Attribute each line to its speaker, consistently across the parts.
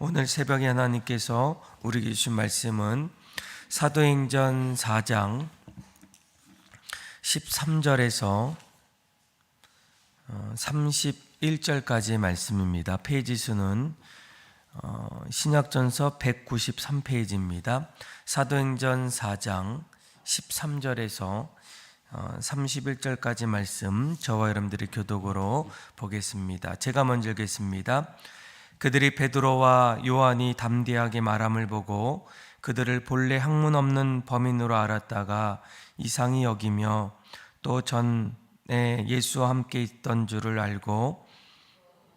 Speaker 1: 오늘 새벽에 하나님께서 우리에게 주신 말씀은 사도행전 4장 13절에서 31절까지의 말씀입니다. 페이지 수는 신약전서 193페이지입니다. 사도행전 4장 13절에서 31절까지 말씀, 저와 여러분들이 교독으로 보겠습니다. 제가 먼저 읽겠습니다. 그들이 베드로와 요한이 담대하게 말함을 보고 그들을 본래 학문 없는 범인으로 알았다가 이상히 여기며 또 전에 예수와 함께 있던 줄을 알고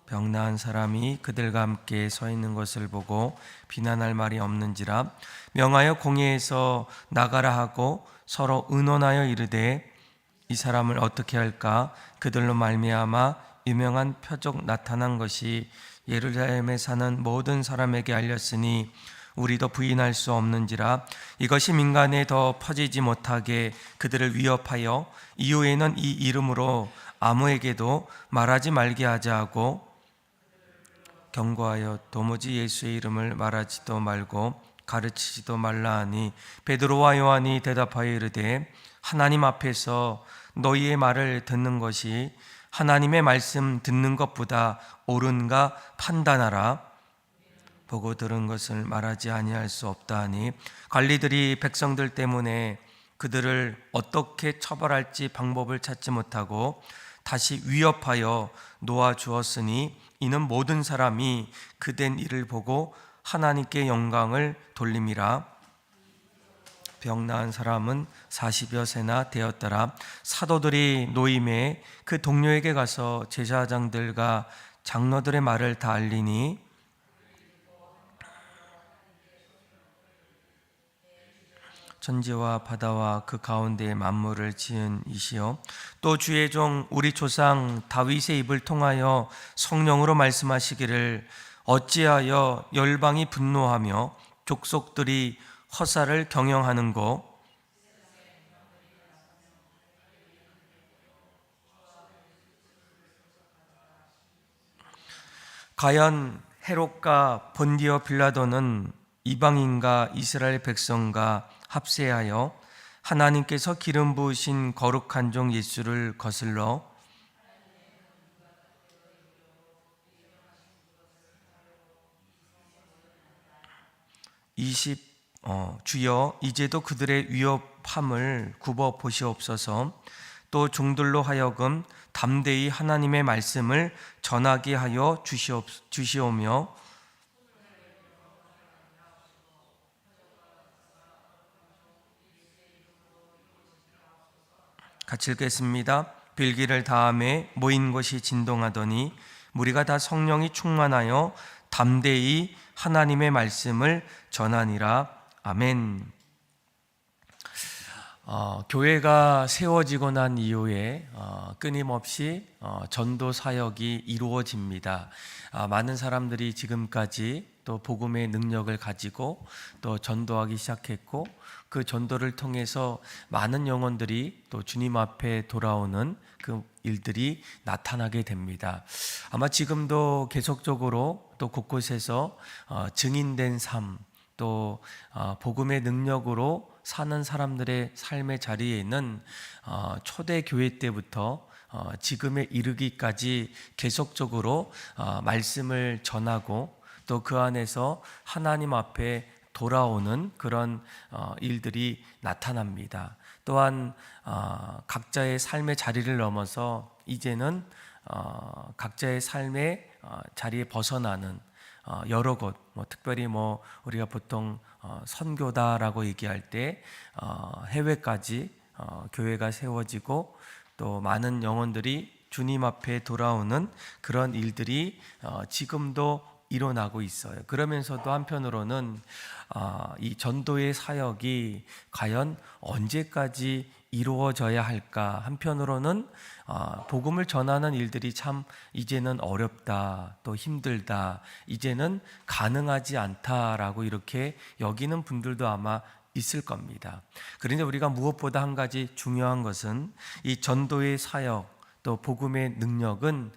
Speaker 1: 병나은 사람이 그들과 함께 서 있는 것을 보고 비난할 말이 없는지라 명하여 공회에서 나가라 하고 서로 의논하여 이르되 이 사람을 어떻게 할까? 그들로 말미암아 유명한 표적 나타난 것이 예루살렘에 사는 모든 사람에게 알렸으니 우리도 부인할 수 없는지라 이것이 민간에 더 퍼지지 못하게 그들을 위협하여 이후에는 이 이름으로 아무에게도 말하지 말게 하자 하고 경고하여 도무지 예수의 이름을 말하지도 말고 가르치지도 말라 하니 베드로와 요한이 대답하여 이르되 하나님 앞에서 너희의 말을 듣는 것이 하나님의 말씀 듣는 것보다 옳은가 판단하라. 보고 들은 것을 말하지 아니할 수 없다 하니 관리들이 백성들 때문에 그들을 어떻게 처벌할지 방법을 찾지 못하고 다시 위협하여 놓아 주었으니 이는 모든 사람이 그된 일을 보고 하나님께 영광을 돌림이라. 병나은 사람은 40여 세나 되었더라. 사도들이 노임에 그 동료에게 가서 제사장들과 장로들의 말을 다 알리니 천지와 바다와 그 가운데에 만물을 지은 이시요 또 주의 종 우리 조상 다윗의 입을 통하여 성령으로 말씀하시기를 어찌하여 열방이 분노하며 족속들이 허사를 경영하는고 과연 헤롯과 본디오 빌라도는 이방인과 이스라엘 백성과 합세하여 하나님께서 기름 부으신 거룩한 종 예수를 거슬러 주여 이제도 그들의 위협함을 굽어 보시옵소서. 또 종들로 하여금 담대히 하나님의 말씀을 전하게 하여 주시오며 같이 읽겠습니다. 빌기를 다음에 모인 것이 진동하더니 무리가 다 성령이 충만하여 담대히 하나님의 말씀을 전하니라. 아멘. 교회가 세워지고 난 이후에 끊임없이 전도 사역이 이루어집니다. 많은 사람들이 지금까지 또 복음의 능력을 가지고 또 전도하기 시작했고 그 전도를 통해서 많은 영혼들이 또 주님 앞에 돌아오는 그 일들이 나타나게 됩니다. 아마 지금도 계속적으로 또 곳곳에서 증인된 삶, 또 복음의 능력으로 사는 사람들의 삶의 자리에는 초대 교회 때부터 지금에 이르기까지 계속적으로 말씀을 전하고 또 그 안에서 하나님 앞에 돌아오는 그런 일들이 나타납니다. 또한 각자의 삶의 자리를 넘어서 이제는 각자의 삶의 자리에 벗어나는 여러 곳, 특별히 우리가 보통 선교다라고 얘기할 때 해외까지 교회가 세워지고 또 많은 영혼들이 주님 앞에 돌아오는 그런 일들이 지금도 일어나고 있어요. 그러면서도 한편으로는 이 전도의 사역이 과연 언제까지 이루어져야 할까? 한편으로는 복음을 전하는 일들이 참 이제는 어렵다, 또 힘들다, 이제는 가능하지 않다라고 이렇게 여기는 분들도 아마 있을 겁니다. 그런데 우리가 무엇보다 한 가지 중요한 것은 이 전도의 사역, 또 복음의 능력은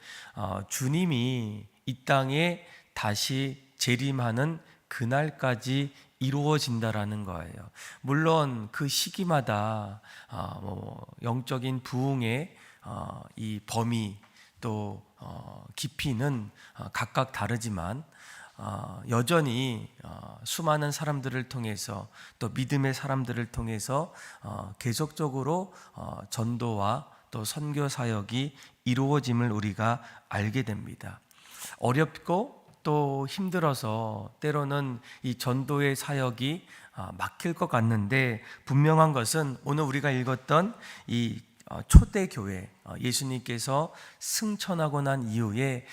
Speaker 1: 주님이 이 땅에 다시 재림하는 그날까지 이루어진다라는 거예요. 물론 그 시기마다 영적인 부흥의 이 범위 또 깊이는 각각 다르지만 여전히 수많은 사람들을 통해서 또 믿음의 사람들을 통해서 계속적으로 전도와 또 선교 사역이 이루어짐을 우리가 알게 됩니다. 어렵고 또 힘들어서 때로는 이 전도의 사역이 막힐 것 같는데, 분명한 것은 오늘 우리가 읽었던 이 초대교회, 예수님께서 승천하고 난 이후에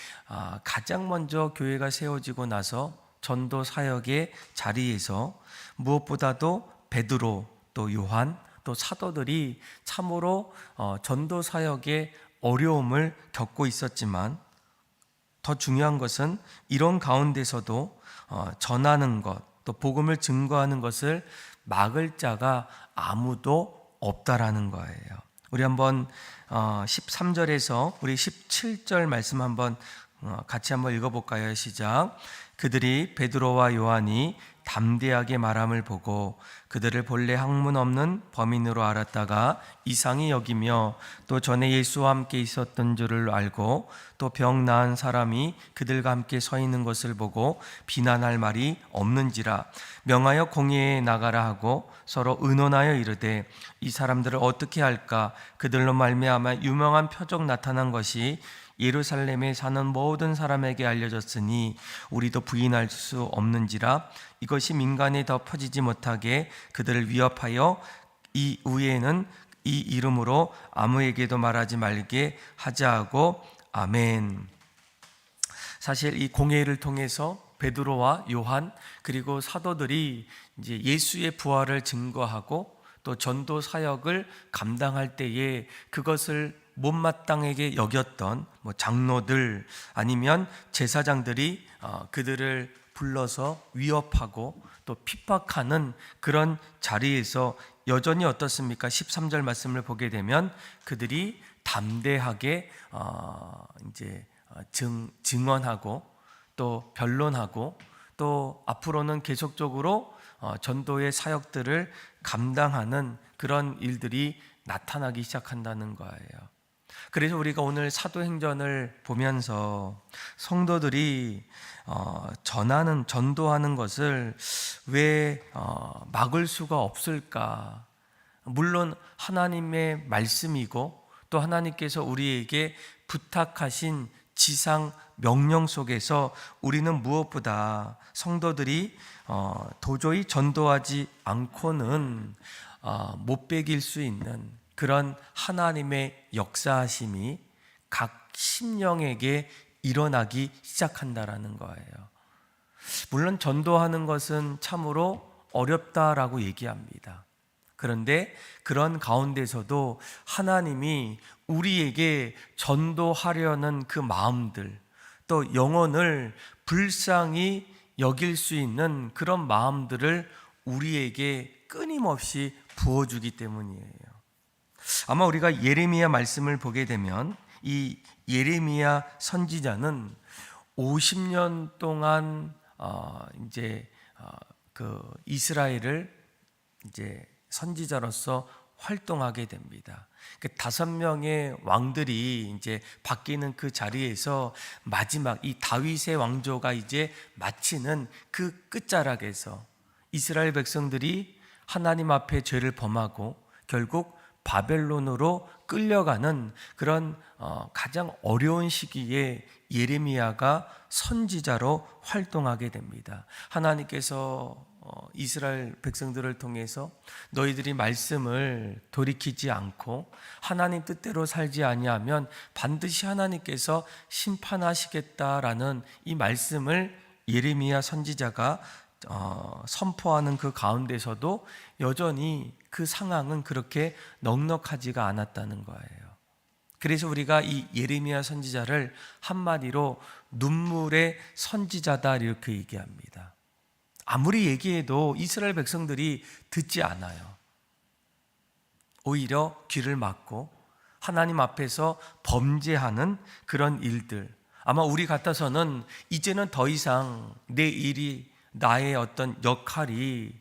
Speaker 1: 가장 먼저 교회가 세워지고 나서 전도 사역의 자리에서 무엇보다도 베드로 또 요한 또 사도들이 참으로 전도 사역의 어려움을 겪고 있었지만, 더 중요한 것은 이런 가운데서도 전하는 것, 또 복음을 증거하는 것을 막을 자가 아무도 없다라는 거예요. 우리 한번 13절에서 우리 17절 말씀 한번 같이 한번 읽어볼까요? 시작. 그들이 베드로와 요한이 담대하게 말함을 보고 그들을 본래 학문 없는 범인으로 알았다가 이상히 여기며, 또 전에 예수와 함께 있었던 줄을 알고 또 병 나은 사람이 그들과 함께 서 있는 것을 보고 비난할 말이 없는지라 명하여 공회에 나가라 하고 서로 의논하여 이르되, 이 사람들을 어떻게 할까? 그들로 말미암아 유명한 표적 나타난 것이 예루살렘에 사는 모든 사람에게 알려졌으니 우리도 부인할 수 없는지라. 이것이 민간에 더 퍼지지 못하게 그들을 위협하여 이 후에는 이 이름으로 아무에게도 말하지 말게 하자 하고. 아멘. 사실 이 공회를 통해서 베드로와 요한 그리고 사도들이 이제 예수의 부활을 증거하고 또 전도 사역을 감당할 때에 그것을 못마땅하게 여겼던 장로들 아니면 제사장들이 그들을 불러서 위협하고 또 핍박하는 그런 자리에서 여전히 어떻습니까? 13절 말씀을 보게 되면 그들이 담대하게 이제 증언하고 또 변론하고 또 앞으로는 계속적으로 전도의 사역들을 감당하는 그런 일들이 나타나기 시작한다는 거예요. 그래서 우리가 오늘 사도행전을 보면서 성도들이 전도하는 것을 왜 막을 수가 없을까? 물론 하나님의 말씀이고 또 하나님께서 우리에게 부탁하신 지상 명령 속에서 우리는 무엇보다 성도들이 도저히 전도하지 않고는 못 베길 수 있는 그런 하나님의 역사하심이 각 심령에게 일어나기 시작한다라는 거예요. 물론 전도하는 것은 참으로 어렵다라고 얘기합니다. 그런데 그런 가운데서도 하나님이 우리에게 전도하려는 그 마음들, 또 영혼을 불쌍히 여길 수 있는 그런 마음들을 우리에게 끊임없이 부어주기 때문이에요. 아마 우리가 예레미야 말씀을 보게 되면 이 예레미야 선지자는 50년 동안 그 이스라엘을 이제 선지자로서 활동하게 됩니다. 그 5명의 왕들이 이제 바뀌는 그 자리에서 마지막 이 다윗의 왕조가 이제 마치는 그 끝자락에서 이스라엘 백성들이 하나님 앞에 죄를 범하고 결국 바벨론으로 끌려가는 그런 가장 어려운 시기에 예레미야가 선지자로 활동하게 됩니다. 하나님께서 이스라엘 백성들을 통해서 너희들이 말씀을 돌이키지 않고 하나님 뜻대로 살지 아니하면 반드시 하나님께서 심판하시겠다라는 이 말씀을 예레미야 선지자가 선포하는 그 가운데서도 여전히 그 상황은 그렇게 넉넉하지가 않았다는 거예요. 그래서 우리가 이 예레미야 선지자를 한마디로 눈물의 선지자다 이렇게 얘기합니다. 아무리 얘기해도 이스라엘 백성들이 듣지 않아요. 오히려 귀를 막고 하나님 앞에서 범죄하는 그런 일들, 아마 우리 같아서는 이제는 더 이상 내 일이, 나의 어떤 역할이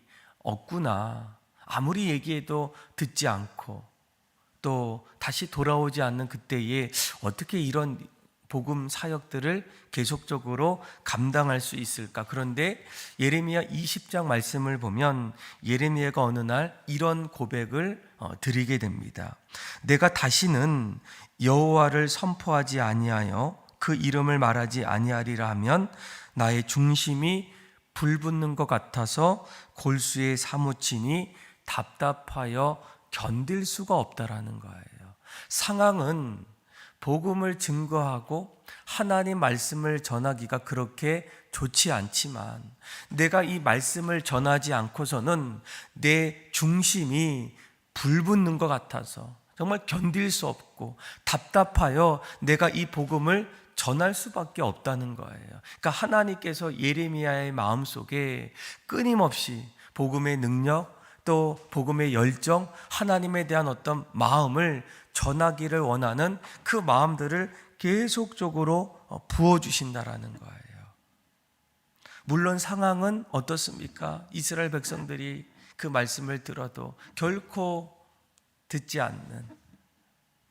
Speaker 1: 없구나, 아무리 얘기해도 듣지 않고 또 다시 돌아오지 않는 그때에 어떻게 이런 복음 사역들을 계속적으로 감당할 수 있을까? 그런데 예레미야 20장 말씀을 보면 예레미야가 어느 날 이런 고백을 드리게 됩니다. 내가 다시는 여호와를 선포하지 아니하여 그 이름을 말하지 아니하리라 하면 나의 중심이 불붙는 것 같아서 골수에 사무치니 답답하여 견딜 수가 없다라는 거예요. 상황은 복음을 증거하고 하나님 말씀을 전하기가 그렇게 좋지 않지만 내가 이 말씀을 전하지 않고서는 내 중심이 불붙는 것 같아서 정말 견딜 수 없고 답답하여 내가 이 복음을 전할 수밖에 없다는 거예요. 그러니까 하나님께서 예레미야의 마음속에 끊임없이 복음의 능력, 또 복음의 열정, 하나님에 대한 어떤 마음을 전하기를 원하는 그 마음들을 계속적으로 부어주신다라는 거예요. 물론 상황은 어떻습니까? 이스라엘 백성들이 그 말씀을 들어도 결코 듣지 않는,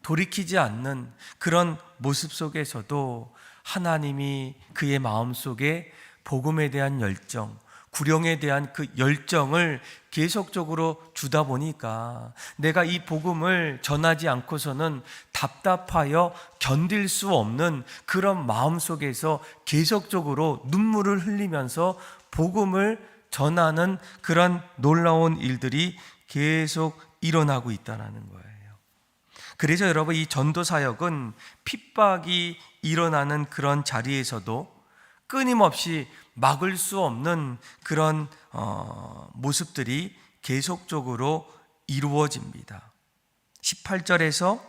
Speaker 1: 돌이키지 않는 그런 모습 속에서도 하나님이 그의 마음속에 복음에 대한 열정, 구령에 대한 그 열정을 계속적으로 주다 보니까 내가 이 복음을 전하지 않고서는 답답하여 견딜 수 없는 그런 마음 속에서 계속적으로 눈물을 흘리면서 복음을 전하는 그런 놀라운 일들이 계속 일어나고 있다는 거예요. 그래서 여러분, 이 전도 사역은 핍박이 일어나는 그런 자리에서도 끊임없이 막을 수 없는 그런 모습들이 계속적으로 이루어집니다. 18절에서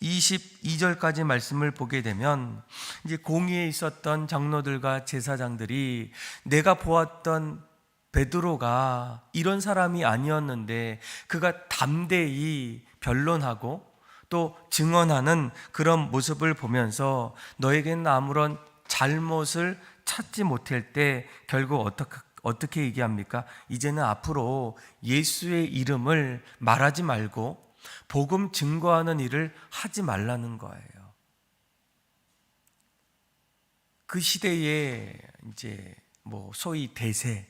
Speaker 1: 22절까지 말씀을 보게 되면 이제 공의에 있었던 장로들과 제사장들이 내가 보았던 베드로가 이런 사람이 아니었는데 그가 담대히 변론하고 또 증언하는 그런 모습을 보면서 너에게는 아무런 잘못을 찾지 못할 때 결국 어떻게 얘기합니까? 이제는 앞으로 예수의 이름을 말하지 말고 복음 증거하는 일을 하지 말라는 거예요. 그 시대에 이제 소위 대세,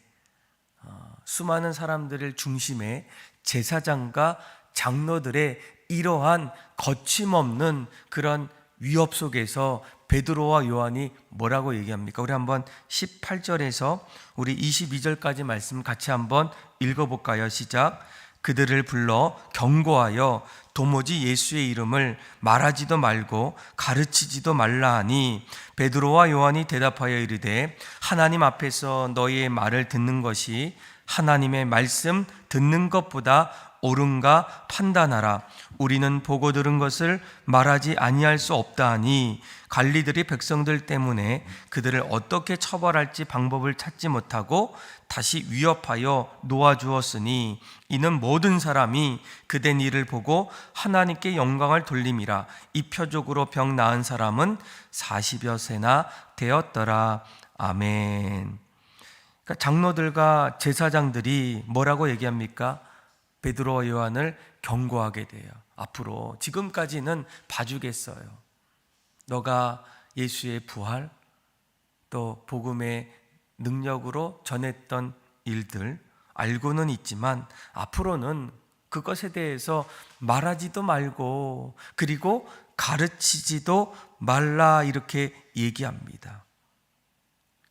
Speaker 1: 수많은 사람들을 중심에 제사장과 장로들의 이러한 거침없는 그런 위협 속에서 베드로와 요한이 뭐라고 얘기합니까? 우리 한번 18절에서 우리 22절까지 말씀 같이 한번 읽어볼까요? 시작. 그들을 불러 경고하여 도무지 예수의 이름을 말하지도 말고 가르치지도 말라 하니 베드로와 요한이 대답하여 이르되 하나님 앞에서 너희의 말을 듣는 것이 하나님의 말씀 듣는 것보다 옳은가 판단하라. 우리는 보고 들은 것을 말하지 아니할 수 없다 하니 관리들이 백성들 때문에 그들을 어떻게 처벌할지 방법을 찾지 못하고 다시 위협하여 놓아주었으니 이는 모든 사람이 그된 일을 보고 하나님께 영광을 돌림이라. 이 표적으로 병 나은 사람은 40여 세나 되었더라. 아멘. 그러니까 장로들과 제사장들이 뭐라고 얘기합니까? 베드로와 요한을 경고하게 돼요. 앞으로 지금까지는 봐주겠어요. 너가 예수의 부활 또 복음의 능력으로 전했던 일들 알고는 있지만 앞으로는 그것에 대해서 말하지도 말고 그리고 가르치지도 말라 이렇게 얘기합니다.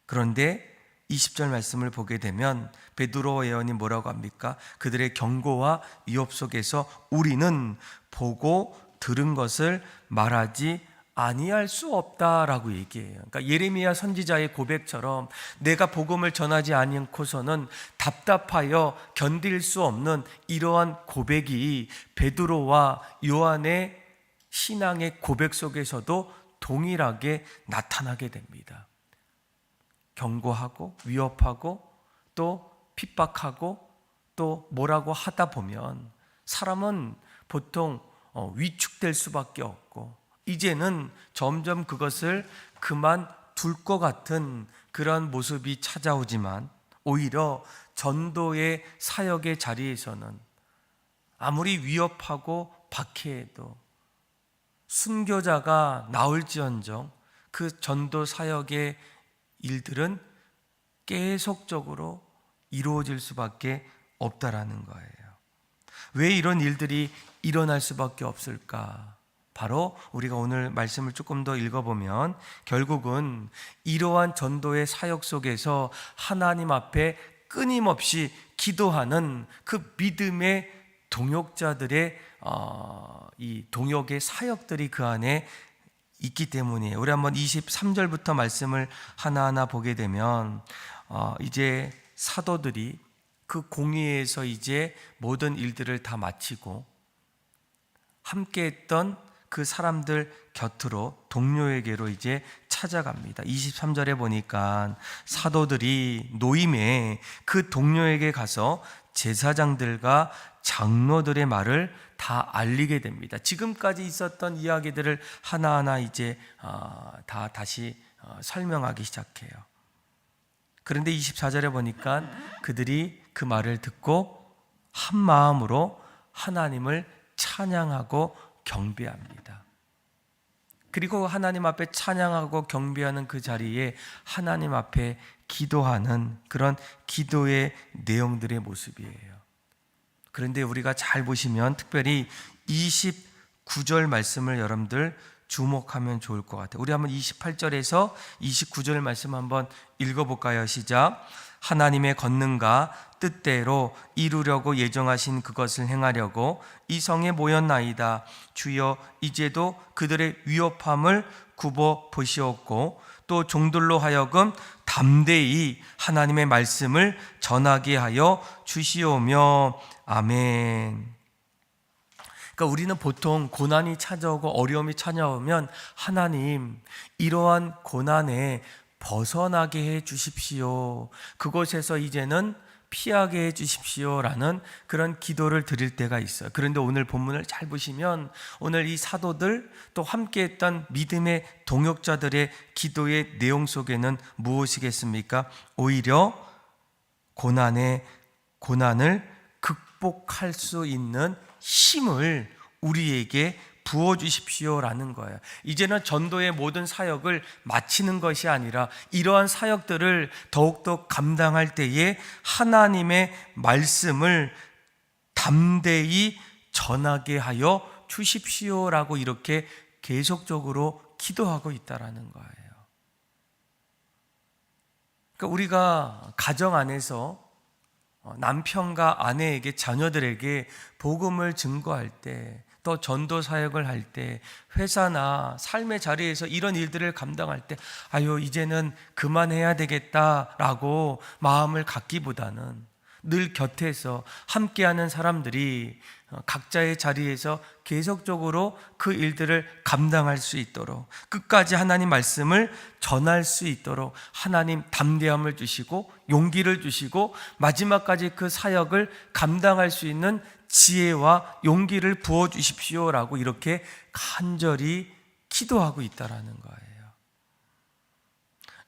Speaker 1: 그런데 20절 말씀을 보게 되면 베드로와 요한이 뭐라고 합니까? 그들의 경고와 위협 속에서 우리는 보고 들은 것을 말하지 아니할 수 없다라고 얘기해요. 그러니까 예레미야 선지자의 고백처럼 내가 복음을 전하지 않고서는 답답하여 견딜 수 없는 이러한 고백이 베드로와 요한의 신앙의 고백 속에서도 동일하게 나타나게 됩니다. 경고하고 위협하고 또 핍박하고 또 뭐라고 하다 보면 사람은 보통 위축될 수밖에 없고 이제는 점점 그것을 그만둘 것 같은 그런 모습이 찾아오지만 오히려 전도의 사역의 자리에서는 아무리 위협하고 박해해도 순교자가 나올지언정 그 전도 사역의 일들은 계속적으로 이루어질 수밖에 없다라는 거예요. 왜 이런 일들이 일어날 수밖에 없을까? 바로 우리가 오늘 말씀을 조금 더 읽어보면 결국은 이러한 전도의 사역 속에서 하나님 앞에 끊임없이 기도하는 그 믿음의 동역자들의 이 동역의 사역들이 그 안에 있기 때문이에요. 우리 한번 23절부터 말씀을 하나하나 보게 되면 이제 사도들이 그 공회에서 이제 모든 일들을 다 마치고 함께했던 그 사람들 곁으로 동료에게로 이제 찾아갑니다. 23절에 보니까 사도들이 노임에 그 동료에게 가서 제사장들과 장로들의 말을 다 알리게 됩니다. 지금까지 있었던 이야기들을 하나하나 이제 다시 설명하기 시작해요. 그런데 24절에 보니까 그들이 그 말을 듣고 한 마음으로 하나님을 찬양하고 경배합니다. 그리고 하나님 앞에 찬양하고 경배하는 그 자리에 하나님 앞에 기도하는 그런 기도의 내용들의 모습이에요. 그런데 우리가 잘 보시면 특별히 29절 말씀을 여러분들 주목하면 좋을 것 같아요. 우리 한번 28절에서 29절 말씀 한번 읽어볼까요? 시작. 하나님의 권능과 뜻대로 이루려고 예정하신 그것을 행하려고 이 성에 모였나이다. 주여 이제도 그들의 위협함을 굽어 보시옵고 또 종들로 하여금 담대히 하나님의 말씀을 전하게 하여 주시오며 아멘. 그러니까 우리는 보통 고난이 찾아오고 어려움이 찾아오면 하나님 이러한 고난에 벗어나게 해 주십시오. 그곳에서 이제는 피하게 해 주십시오라는 그런 기도를 드릴 때가 있어요. 그런데 오늘 본문을 잘 보시면 오늘 이 사도들 또 함께했던 믿음의 동역자들의 기도의 내용 속에는 무엇이겠습니까? 오히려 고난을 극복할 수 있는 힘을 우리에게 부어주십시오라는 거예요. 이제는 전도의 모든 사역을 마치는 것이 아니라 이러한 사역들을 더욱더 감당할 때에 하나님의 말씀을 담대히 전하게 하여 주십시오라고 이렇게 계속적으로 기도하고 있다라는 거예요. 그러니까 우리가 가정 안에서 남편과 아내에게 자녀들에게 복음을 증거할 때 또 전도 사역을 할 때 회사나 삶의 자리에서 이런 일들을 감당할 때 이제는 그만해야 되겠다라고 마음을 갖기보다는 늘 곁에서 함께하는 사람들이 각자의 자리에서 계속적으로 그 일들을 감당할 수 있도록 끝까지 하나님 말씀을 전할 수 있도록 하나님 담대함을 주시고 용기를 주시고 마지막까지 그 사역을 감당할 수 있는 지혜와 용기를 부어주십시오라고 이렇게 간절히 기도하고 있다라는 거예요.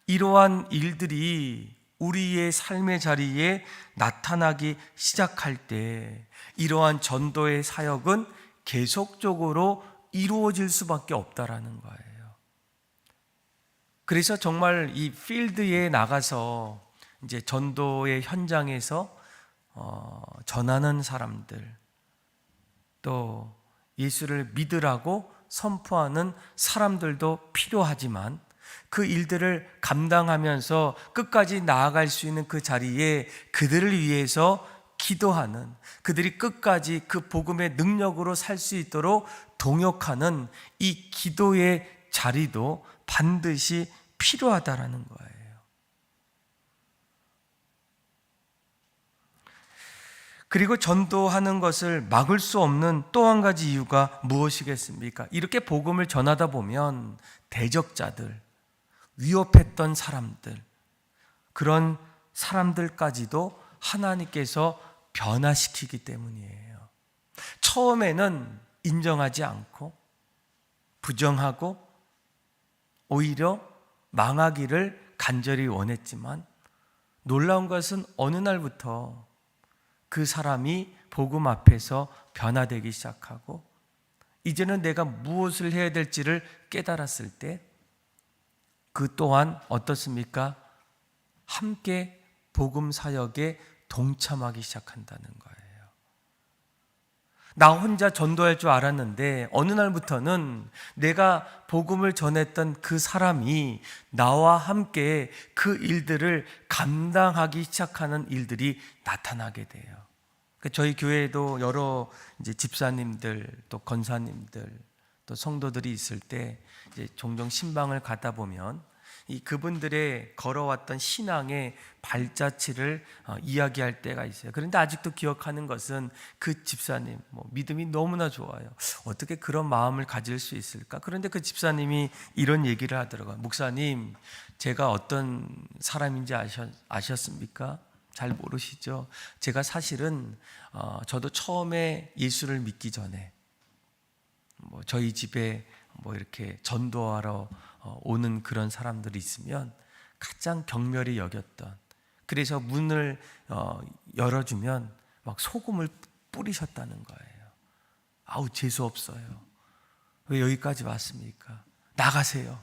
Speaker 1: 이러한 일들이 우리의 삶의 자리에 나타나기 시작할 때 이러한 전도의 사역은 계속적으로 이루어질 수밖에 없다라는 거예요. 그래서 정말 이 필드에 나가서 이제 전도의 현장에서 전하는 사람들, 또 예수를 믿으라고 선포하는 사람들도 필요하지만 그 일들을 감당하면서 끝까지 나아갈 수 있는 그 자리에 그들을 위해서 기도하는, 그들이 끝까지 그 복음의 능력으로 살 수 있도록 동역하는 이 기도의 자리도 반드시 필요하다라는 거예요. 그리고 전도하는 것을 막을 수 없는 또 한 가지 이유가 무엇이겠습니까? 이렇게 복음을 전하다 보면 대적자들, 위협했던 사람들, 그런 사람들까지도 하나님께서 변화시키기 때문이에요. 처음에는 인정하지 않고 부정하고 오히려 망하기를 간절히 원했지만 놀라운 것은 어느 날부터 그 사람이 복음 앞에서 변화되기 시작하고 이제는 내가 무엇을 해야 될지를 깨달았을 때 그 또한 어떻습니까? 함께 복음 사역에 동참하기 시작한다는 거예요. 나 혼자 전도할 줄 알았는데 어느 날부터는 내가 복음을 전했던 그 사람이 나와 함께 그 일들을 감당하기 시작하는 일들이 나타나게 돼요. 저희 교회에도 여러 이제 집사님들 또 권사님들 또 성도들이 있을 때 이제 종종 신방을 가다 보면 이 그분들의 걸어왔던 신앙의 발자취를 이야기할 때가 있어요. 그런데 아직도 기억하는 것은 그 집사님 믿음이 너무나 좋아요. 어떻게 그런 마음을 가질 수 있을까? 그런데 그 집사님이 이런 얘기를 하더라고요. 목사님, 제가 어떤 사람인지 아셨습니까? 잘 모르시죠? 제가 사실은 저도 처음에 예수를 믿기 전에 저희 집에 이렇게 전도하러 오는 그런 사람들이 있으면 가장 경멸히 여겼던, 그래서 문을 열어주면 막 소금을 뿌리셨다는 거예요. 아우, 재수 없어요. 왜 여기까지 왔습니까? 나가세요.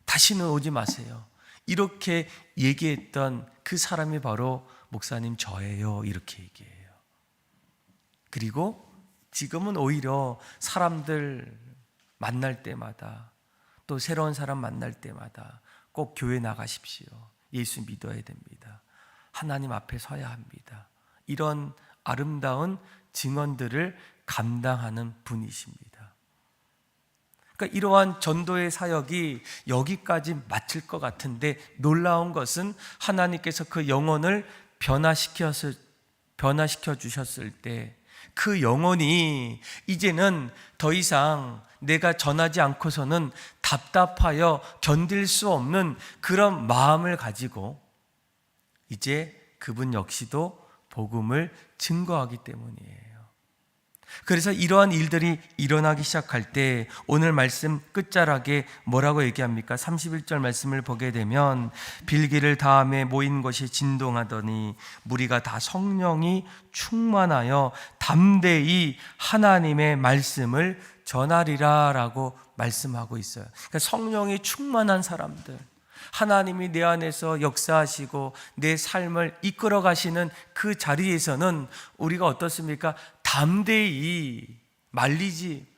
Speaker 1: 다시는 오지 마세요. 이렇게 얘기했던 그 사람이 바로 목사님 저예요. 이렇게 얘기해요. 그리고 지금은 오히려 사람들 만날 때마다 또 새로운 사람 만날 때마다 꼭 교회 나가십시오. 예수 믿어야 됩니다. 하나님 앞에 서야 합니다. 이런 아름다운 증언들을 감당하는 분이십니다. 그러니까 이러한 전도의 사역이 여기까지 마칠 것 같은데 놀라운 것은 하나님께서 그 영혼을 변화시켜 주셨을 때 그 영혼이 이제는 더 이상 내가 전하지 않고서는 답답하여 견딜 수 없는 그런 마음을 가지고 이제 그분 역시도 복음을 증거하기 때문이에요. 그래서 이러한 일들이 일어나기 시작할 때 오늘 말씀 끝자락에 뭐라고 얘기합니까? 31절 말씀을 보게 되면 빌기를 다음에 모인 것이 진동하더니 무리가 다 성령이 충만하여 담대히 하나님의 말씀을 전하리라 라고 말씀하고 있어요. 그러니까 성령이 충만한 사람들, 하나님이 내 안에서 역사하시고 내 삶을 이끌어 가시는 그 자리에서는 우리가 어떻습니까? 담대히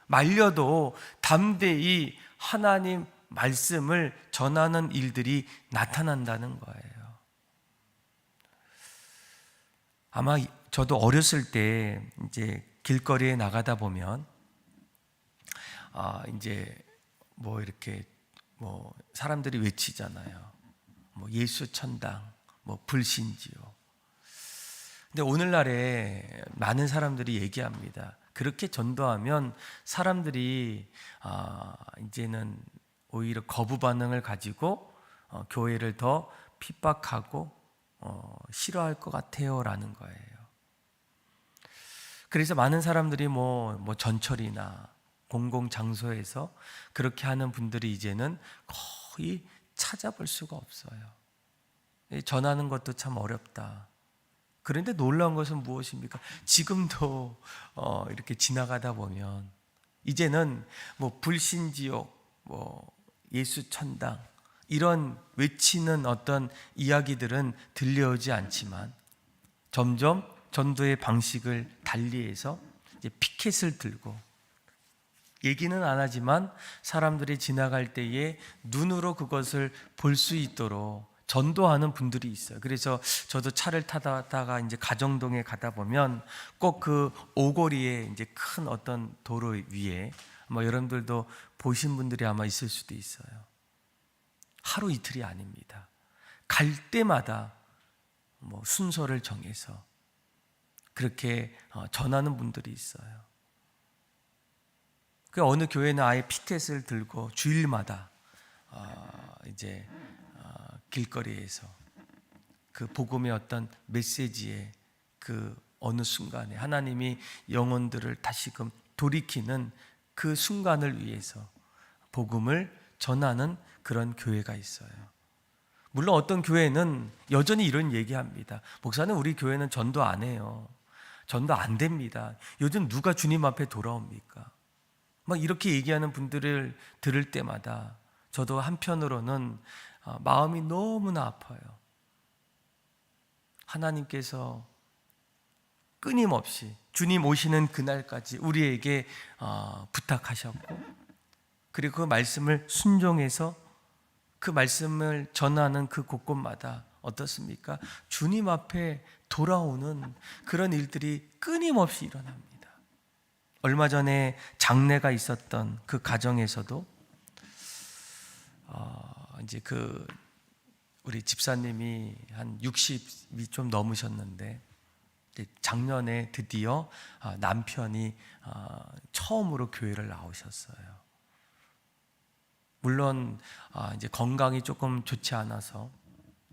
Speaker 1: 말려도 담대히 하나님 말씀을 전하는 일들이 나타난다는 거예요. 아마 저도 어렸을 때 이제 길거리에 나가다 보면 이제 이렇게 사람들이 외치잖아요. 예수 천당, 불신지요. 근데 오늘날에 많은 사람들이 얘기합니다. 그렇게 전도하면 사람들이 이제는 오히려 거부 반응을 가지고 교회를 더 핍박하고 싫어할 것 같아요 라는 거예요. 그래서 많은 사람들이 전철이나 공공장소에서 그렇게 하는 분들이 이제는 거의 찾아볼 수가 없어요. 전하는 것도 참 어렵다. 그런데 놀라운 것은 무엇입니까? 지금도 이렇게 지나가다 보면 이제는 불신지옥, 예수 천당 이런 외치는 어떤 이야기들은 들려오지 않지만 점점 전도의 방식을 달리해서 이제 피켓을 들고 얘기는 안 하지만 사람들이 지나갈 때에 눈으로 그것을 볼 수 있도록 전도하는 분들이 있어요. 그래서 저도 차를 타다가 이제 가정동에 가다 보면 꼭 그 오거리에 이제 큰 어떤 도로 위에 여러분들도 보신 분들이 아마 있을 수도 있어요. 하루 이틀이 아닙니다. 갈 때마다 순서를 정해서 그렇게 전하는 분들이 있어요. 그 어느 교회는 아예 피켓을 들고 주일마다 이제 길거리에서 그 복음의 어떤 메시지에 그 어느 순간에 하나님이 영혼들을 다시금 돌이키는 그 순간을 위해서 복음을 전하는 그런 교회가 있어요. 물론 어떤 교회는 여전히 이런 얘기합니다. 목사님, 우리 교회는 전도 안 해요. 전도 안 됩니다. 요즘 누가 주님 앞에 돌아옵니까? 막 이렇게 얘기하는 분들을 들을 때마다 저도 한편으로는 마음이 너무나 아파요. 하나님께서 끊임없이 주님 오시는 그날까지 우리에게 부탁하셨고, 그리고 그 말씀을 순종해서 그 말씀을 전하는 그 곳곳마다 어떻습니까? 주님 앞에 돌아오는 그런 일들이 끊임없이 일어납니다. 얼마 전에 장례가 있었던 그 가정에서도 이제 우리 집사님이 한 60이 좀 넘으셨는데, 작년에 드디어 남편이 처음으로 교회를 나오셨어요. 물론 이제 건강이 조금 좋지 않아서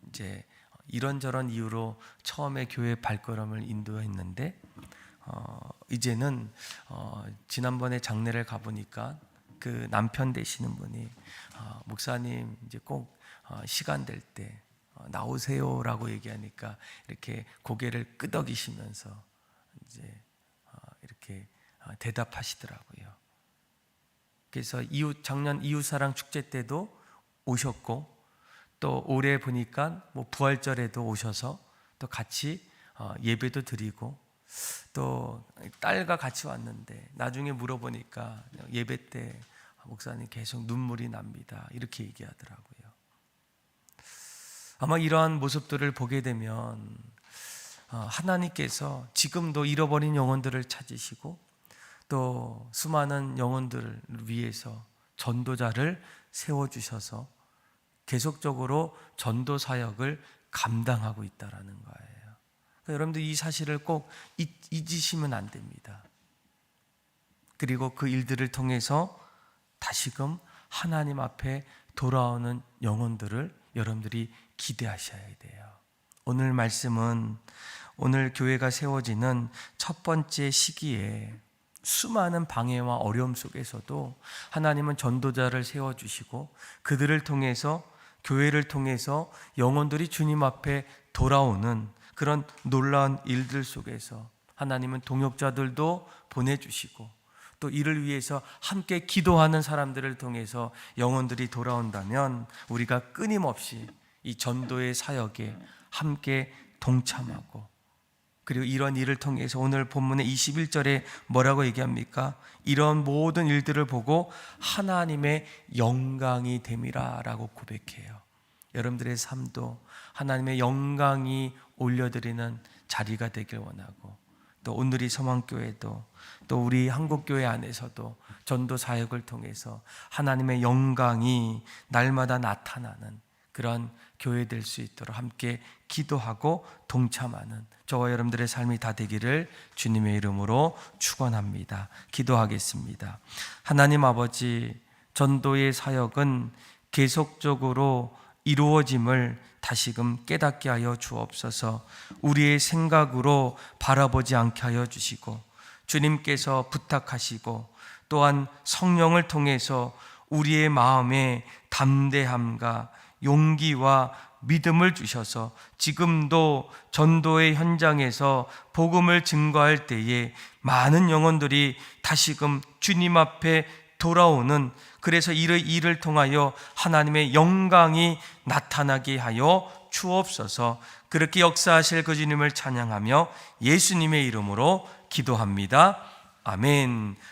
Speaker 1: 이제 이런저런 이유로 처음에 교회 발걸음을 인도했는데, 이제는 지난번에 장례를 가보니까 그 남편 되시는 분이 목사님 이제 꼭 시간 될 때 나오세요라고 얘기하니까 이렇게 고개를 끄덕이시면서 이제 이렇게 대답하시더라고요. 그래서 작년 이웃사랑 축제 때도 오셨고, 또 올해 보니까 뭐 부활절에도 오셔서 또 같이 예배도 드리고, 또 딸과 같이 왔는데 나중에 물어보니까 예배 때 목사님 계속 눈물이 납니다, 이렇게 얘기하더라고요. 아마 이러한 모습들을 보게 되면 하나님께서 지금도 잃어버린 영혼들을 찾으시고, 또 수많은 영혼들을 위해서 전도자를 세워주셔서 계속적으로 전도 사역을 감당하고 있다는 거예요. 그러니까 여러분들 이 사실을 꼭 잊으시면 안 됩니다. 그리고 그 일들을 통해서 다시금 하나님 앞에 돌아오는 영혼들을 여러분들이 기대하셔야 돼요. 오늘 말씀은 오늘 교회가 세워지는 첫 번째 시기에 수많은 방해와 어려움 속에서도 하나님은 전도자를 세워주시고, 그들을 통해서, 교회를 통해서 영혼들이 주님 앞에 돌아오는 그런 놀라운 일들 속에서 하나님은 동역자들도 보내주시고, 또 이를 위해서 함께 기도하는 사람들을 통해서 영혼들이 돌아온다면 우리가 끊임없이 이 전도의 사역에 함께 동참하고, 그리고 이런 일을 통해서 오늘 본문의 21절에 뭐라고 얘기합니까? 이런 모든 일들을 보고 하나님의 영광이 됨이라 라고 고백해요. 여러분들의 삶도 하나님의 영광이 올려드리는 자리가 되길 원하고, 또 오늘이 서망교회도, 또 우리 한국교회 안에서도 전도 사역을 통해서 하나님의 영광이 날마다 나타나는 그런 교회 될 수 있도록 함께 기도하고 동참하는 저와 여러분들의 삶이 다 되기를 주님의 이름으로 축원합니다. 기도하겠습니다. 하나님 아버지, 전도의 사역은 계속적으로 이루어짐을 다시금 깨닫게 하여 주옵소서. 우리의 생각으로 바라보지 않게 하여 주시고, 주님께서 부탁하시고, 또한 성령을 통해서 우리의 마음에 담대함과 용기와 믿음을 주셔서 지금도 전도의 현장에서 복음을 증거할 때에 많은 영혼들이 다시금 주님 앞에 돌아오는, 그래서 이를 통하여 하나님의 영광이 나타나게 하여 주옵소서. 그렇게 역사하실 그 주님을 찬양하며 예수님의 이름으로 기도합니다. 아멘.